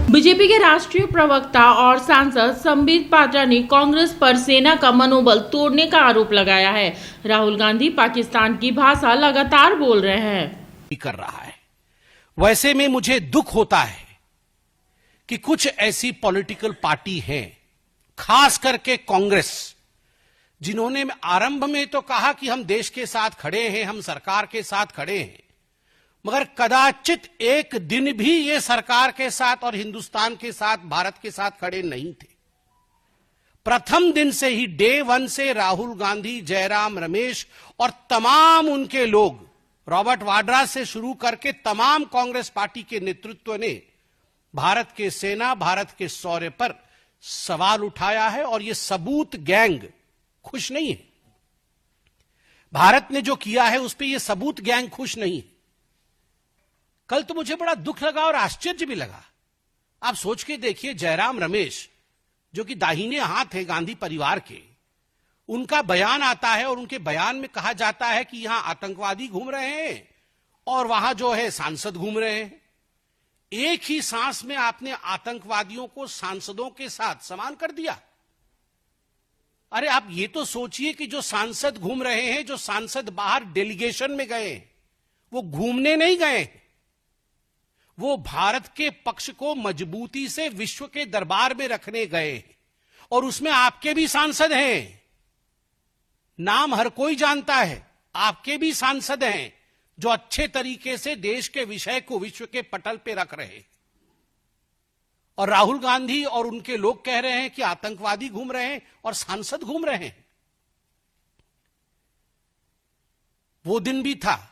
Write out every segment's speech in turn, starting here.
BJP के राष्ट्रीय प्रवक्ता और सांसद संबित पात्रा ने कांग्रेस पर सेना का मनोबल तोड़ने का आरोप लगाया है। राहुल गांधी पाकिस्तान की भाषा लगातार बोल रहे हैं। कर रहा है। वैसे में मुझे दुख होता है कि कुछ ऐसी पॉलिटिकल पार्टी हैं, खास करके कांग्रेस, जिन्होंने आरंभ में तो कहा कि हम देश के साथ खड़े हैं, हम सरकार के साथ खड़े हैं, मगर कदाचित एक दिन भी ये सरकार के साथ और हिंदुस्तान के साथ, भारत के साथ खड़े नहीं थे। प्रथम दिन से ही, डे वन से राहुल गांधी, जयराम रमेश और तमाम उनके लोग, रॉबर्ट वाड्रा से शुरू करके तमाम कांग्रेस पार्टी के नेतृत्व ने भारत के सेना, भारत के शौर्य पर सवाल उठाया है। और यह सबूत गैंग खुश नहीं है। भारत ने जो किया है उस पर यह सबूत गैंग खुश नहीं है। कल तो मुझे बड़ा दुख लगा और आश्चर्य भी लगा। आप सोच के देखिए, जयराम रमेश जो कि दाहिने हाथ है गांधी परिवार के, उनका बयान आता है और उनके बयान में कहा जाता है कि यहां आतंकवादी घूम रहे हैं और वहां जो है सांसद घूम रहे हैं। एक ही सांस में आपने आतंकवादियों को सांसदों के साथ समान कर दिया। अरे आप ये तो सोचिए कि जो सांसद घूम रहे हैं, जो सांसद बाहर डेलीगेशन में गए, वो घूमने नहीं गए, वो भारत के पक्ष को मजबूती से विश्व के दरबार में रखने गए। और उसमें आपके भी सांसद हैं, नाम हर कोई जानता है, आपके भी सांसद हैं जो अच्छे तरीके से देश के विषय को विश्व के पटल पे रख रहे हैं। और राहुल गांधी और उनके लोग कह रहे हैं कि आतंकवादी घूम रहे हैं और सांसद घूम रहे हैं। वो दिन भी था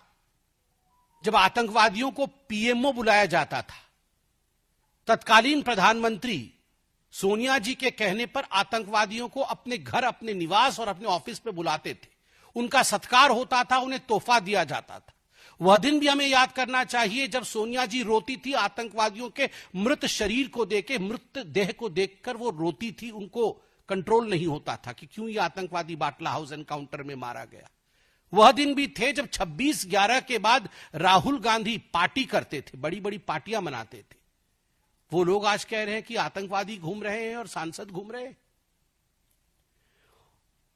जब आतंकवादियों को पीएमओ बुलाया जाता था। तत्कालीन प्रधानमंत्री सोनिया जी के कहने पर आतंकवादियों को अपने घर, अपने निवास और अपने ऑफिस पे बुलाते थे। उनका सत्कार होता था, उन्हें तोहफा दिया जाता था। वह दिन भी हमें याद करना चाहिए जब सोनिया जी रोती थी आतंकवादियों के मृत शरीर को देखे, मृत देह को देखकर वो रोती थी। उनको कंट्रोल नहीं होता था कि क्यों ये आतंकवादी बाटला हाउस एनकाउंटर में मारा गया। वह दिन भी थे जब 26/11 के बाद राहुल गांधी पार्टी करते थे, बड़ी बड़ी पार्टियां मनाते थे। वो लोग आज कह रहे हैं कि आतंकवादी घूम रहे हैं और सांसद घूम रहे हैं।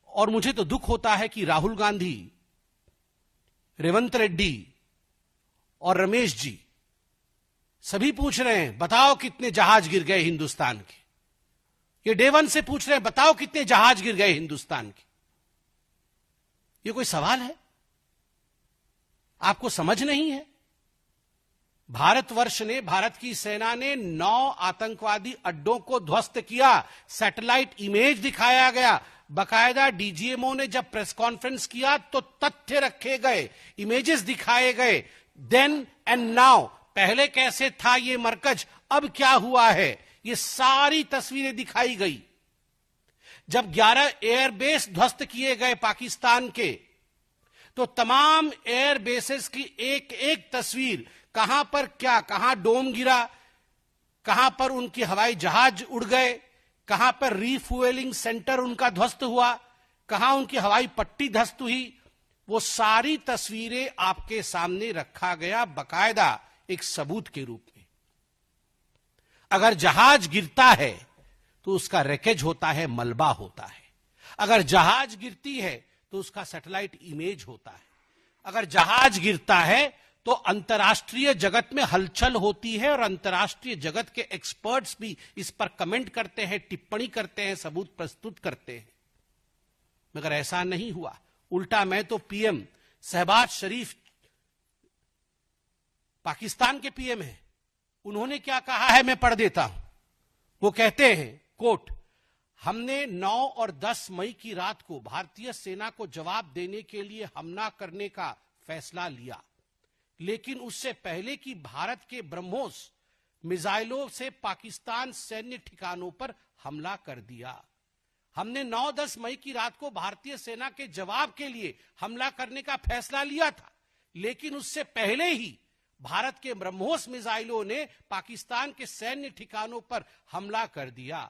और मुझे तो दुख होता है कि राहुल गांधी, रेवंत रेड्डी और रमेश जी सभी पूछ रहे हैं, बताओ कितने जहाज गिर गए हिंदुस्तान के। ये डे वन से पूछ रहे हैं, बताओ कितने जहाज गिर गए हिंदुस्तान के। ये कोई सवाल है? आपको समझ नहीं है? भारतवर्ष ने, भारत की सेना ने 9 आतंकवादी अड्डों को ध्वस्त किया। सैटेलाइट इमेज दिखाया गया। बकायदा डीजीएमओ ने जब प्रेस कॉन्फ्रेंस किया तो तथ्य रखे गए, इमेजेस दिखाए गए। देन एंड नाउ, पहले कैसे था ये मरकज, अब क्या हुआ है, ये सारी तस्वीरें दिखाई गई। जब 11 एयरबेस ध्वस्त किए गए पाकिस्तान के, तो तमाम एयरबेसेस की एक एक तस्वीर, कहां पर क्या, कहां डोम गिरा, कहां पर उनके हवाई जहाज उड़ गए, कहां पर रीफ्यूएलिंग सेंटर उनका ध्वस्त हुआ, कहां उनकी हवाई पट्टी ध्वस्त हुई, वो सारी तस्वीरें आपके सामने रखा गया, बकायदा एक सबूत के रूप में। अगर जहाज गिरता है तो उसका रैकेज होता है, मलबा होता है। अगर जहाज गिरती है तो उसका सैटेलाइट इमेज होता है। अगर जहाज गिरता है तो अंतर्राष्ट्रीय जगत में हलचल होती है और अंतर्राष्ट्रीय जगत के एक्सपर्ट्स भी इस पर कमेंट करते हैं, टिप्पणी करते हैं, सबूत प्रस्तुत करते हैं। मगर ऐसा नहीं हुआ। उल्टा मैं तो पीएम शहबाज शरीफ, पाकिस्तान के पीएम हैं, उन्होंने क्या कहा है मैं पढ़ देता हूं। वो कहते हैं, कोट, हमने 9 और 10 मई की रात को भारतीय सेना को जवाब देने के लिए हमला करने का फैसला लिया, लेकिन उससे पहले कि भारत के ब्रह्मोस मिसाइलों से पाकिस्तान सैन्य ठिकानों पर हमला कर दिया। हमने 9-10 मई की रात को भारतीय सेना के जवाब के लिए हमला करने का फैसला लिया था, लेकिन उससे पहले ही भारत के ब्रह्मोस मिसाइलों ने पाकिस्तान के सैन्य ठिकानों पर हमला कर दिया।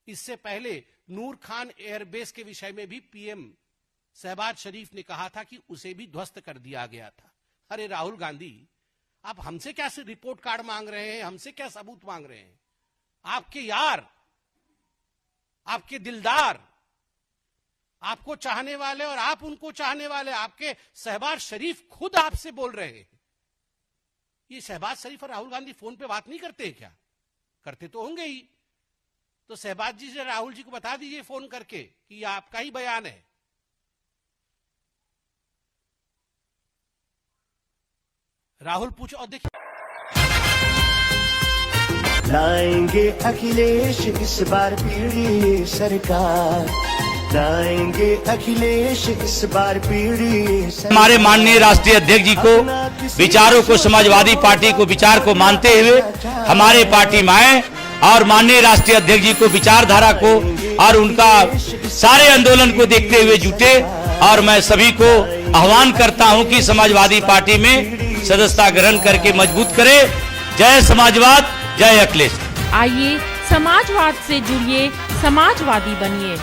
इससे पहले नूर खान एयरबेस के विषय में भी पीएम शहबाज शरीफ ने कहा था कि उसे भी ध्वस्त कर दिया गया था। अरे राहुल गांधी, आप हमसे क्या रिपोर्ट कार्ड मांग रहे हैं, हमसे क्या सबूत मांग रहे हैं? आपके यार, आपके दिलदार, आपको चाहने वाले और आप उनको चाहने वाले, आपके शहबाज शरीफ खुद आपसे बोल रहे हैं। ये शहबाज शरीफ और राहुल गांधी फोन पे बात नहीं करते हैं क्या? करते तो होंगे ही। तो शहबाज जी से राहुल जी को बता दीजिए फोन करके कि ये आपका ही बयान है। राहुल पूछो और देखिए, लाएंगे अखिलेश इस बार पीढ़ी सरकार, लाएंगे अखिलेश इस बार पीढ़ी सरकार। हमारे माननीय राष्ट्रीय अध्यक्ष जी को, विचारों को, समाजवादी पार्टी को विचार को मानते हुए हमारे पार्टी में आए और माननीय राष्ट्रीय अध्यक्ष जी को, विचारधारा को और उनका सारे आंदोलन को देखते हुए जुटे। और मैं सभी को आह्वान करता हूं कि समाजवादी पार्टी में सदस्यता ग्रहण करके मजबूत करें। जय समाजवाद, जय अखिलेश। आइए समाजवाद से जुड़िए, समाजवादी बनिए।